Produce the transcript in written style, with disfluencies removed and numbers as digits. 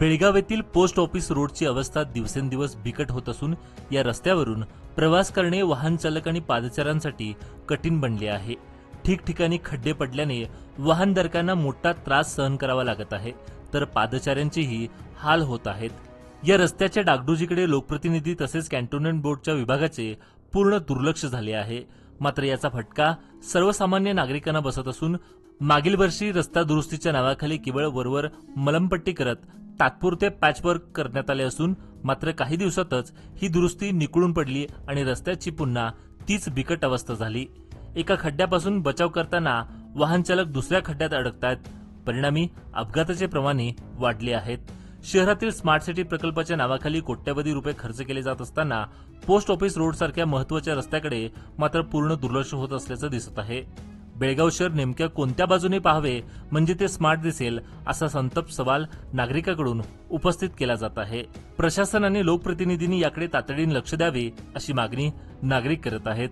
बेळगाव येथील post office रोडची अवस्था दिवसेंदिवस बिकट होत असून या रस्त्यावरून प्रवास करणे वाहन चालक आणि पादचाऱ्यांसाठी कठीण बनले आहे। ठिकठिकाणी खड्डे पडल्याने वाहनधारकांना मोठा त्रास सहन करावा लागत आहे, तर पादचाऱ्यांचेही हाल होत आहेत। या रस्त्याच्या डागडुजीकडे लोकप्रतिनिधी तसेच कॅन्टोन्मेंट बोर्डच्या विभागाचे पूर्ण दुर्लक्ष झाले आहे। मात्र याचा फटका सर्वसामान्य नागरिकांना बसत असून मागील वर्षी रस्ता दुरुस्तीच्या नावाखाली केवळ वरवर मलमपट्टी करत तात्पुरते पॅचवर्क करण्यात आले असून मात्र काही दिवसातच ही दुरुस्ती निखळून पडली आणि रस्त्याची पुन्हा तीच बिकट अवस्था झाली। एका खड्ड्यापासून बचाव करताना वाहन चालक दुसऱ्या खड्ड्यात अडकतात, परिणामी अपघाताचे प्रमाणही वाढले आहेत। शहरातील स्मार्ट सिटी प्रकल्पाच्या नावाखाली कोट्यवधी रुपये खर्च केले जात असताना पोस्ट ऑफिस रोड सारख्या महत्त्वाच्या रस्त्याकडे मात्र पूर्ण दुर्लक्ष होत असल्याचं दिसत आहे। बेळगाव शहर नेमक्या कोणत्या बाजूने पाहावे म्हणजे ते स्मार्ट दिसेल, असा संतप्त सवाल नागरिकांकडून उपस्थित केला जात आहे। प्रशासन आणि लोकप्रतिनिधींनी याकडे तातडीने लक्ष द्यावे अशी मागणी नागरिक करत आहेत।